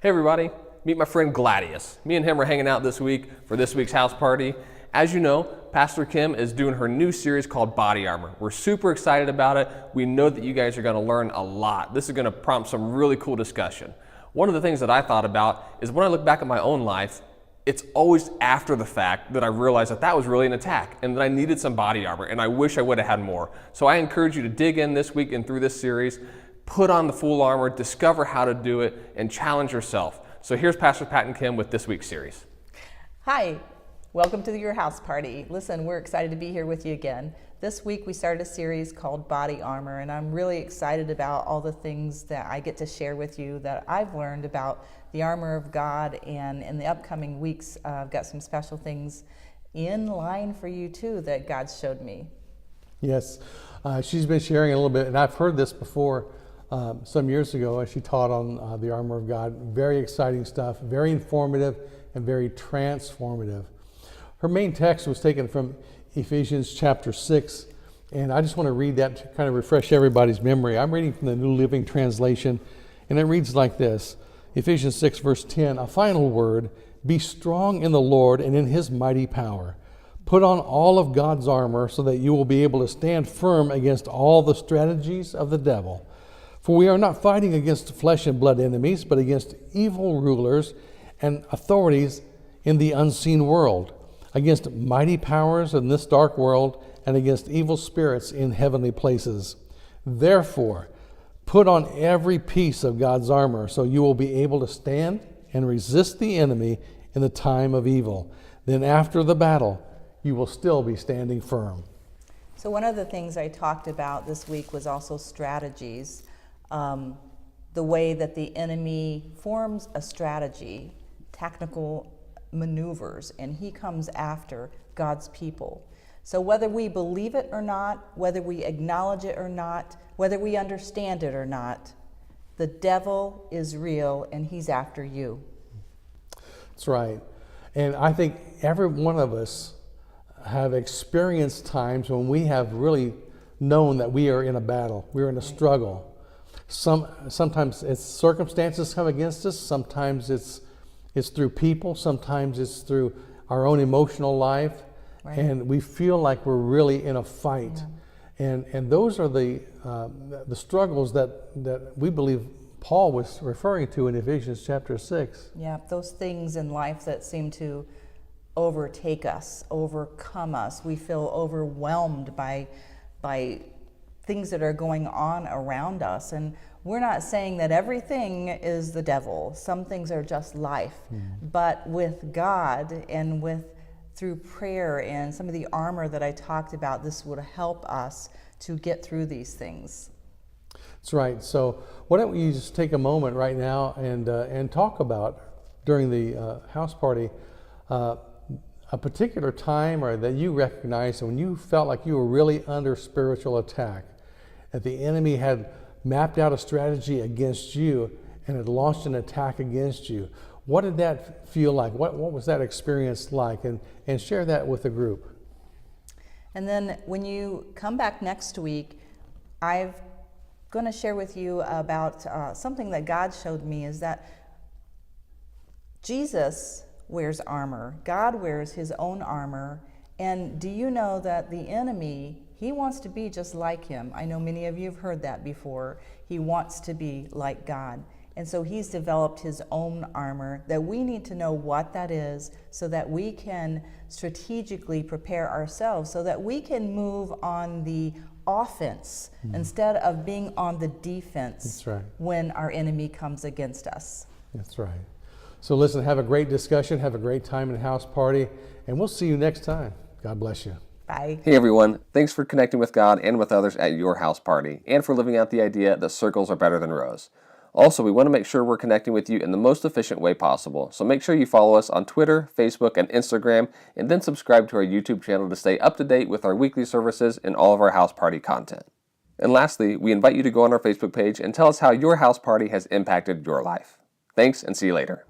Hey everybody, meet my friend Gladius. Me and him are hanging out this week for this week's house party. As you know, Pastor Kim is doing her new series called Body Armor. We're super excited about it. We know that you guys are going to learn a lot. This is going to prompt some really cool discussion. One of the things that I thought about is when I look back at my own life, it's always after the fact that I realized that that was really an attack and that I needed some body armor, and I wish I would have had more. So I encourage you to dig in this week and through this series, put on the full armor, discover how to do it, and challenge yourself. So here's Pastor Pat and Kim with this week's series. Hi, welcome to your house party. Listen, we're excited to be here with you again. This week we started a series called Body Armor, and I'm really excited about all the things that I get to share with you that I've learned about the armor of God, and in the upcoming weeks I've got some special things in line for you too that God showed me. Yes, she's been sharing a little bit, and I've heard this before some years ago as she taught on the armor of God. Very exciting stuff, very informative and very transformative. Her main text was taken from Ephesians chapter 6, and I just want to read that to kind of refresh everybody's memory. I'm reading from the New Living Translation, and it reads like this. Ephesians 6 verse 10, a final word, be strong in the Lord and in his mighty power. Put on all of God's armor so that you will be able to stand firm against all the strategies of the devil. For we are not fighting against flesh and blood enemies, but against evil rulers and authorities in the unseen world, against mighty powers in this dark world, and against evil spirits in heavenly places. Therefore, put on every piece of God's armor so you will be able to stand and resist the enemy in the time of evil. Then after the battle, you will still be standing firm. So one of the things I talked about this week was also strategies. The way that the enemy forms a strategy, tactical maneuvers, and he comes after God's people. So whether we believe it or not, whether we acknowledge it or not, whether we understand it or not, the devil is real and he's after you. That's right. And I think every one of us have experienced times when we have really known that we are in a battle, we're in a struggle. Sometimes it's circumstances come against us, sometimes it's through people, sometimes it's through our own emotional life, right. And we feel like we're really in a fight. Yeah. And those are the struggles that we believe Paul was referring to in Ephesians chapter 6. Yeah, those things in life that seem to overtake us, overcome us. We feel overwhelmed by things that are going on around us. And we're not saying that everything is the devil. Some things are just life. But with God and through prayer and some of the armor that I talked about, this would help us to get through these things. That's right. So why don't you just take a moment right now and talk about, during the house party, a particular time or that you recognized when you felt like you were really under spiritual attack, that the enemy had mapped out a strategy against you and had launched an attack against you. What did that feel like? What was that experience like? And share that with the group. And then when you come back next week, I'm going to share with you about something that God showed me, is that Jesus wears armor. God wears his own armor. And do you know that the enemy, he wants to be just like him? I know many of you have heard that before. He wants to be like God. And so he's developed his own armor that we need to know what that is so that we can strategically prepare ourselves so that we can move on the offense instead of being on the defense. That's right. When our enemy comes against us. That's right. So listen, have a great discussion, have a great time in the house party, and we'll see you next time. God bless you. Bye. Hey everyone, thanks for connecting with God and with others at your house party, and for living out the idea that circles are better than rows. Also, we want to make sure we're connecting with you in the most efficient way possible, so make sure you follow us on Twitter, Facebook, and Instagram, and then subscribe to our YouTube channel to stay up to date with our weekly services and all of our house party content. And lastly, we invite you to go on our Facebook page and tell us how your house party has impacted your life. Thanks, and see you later.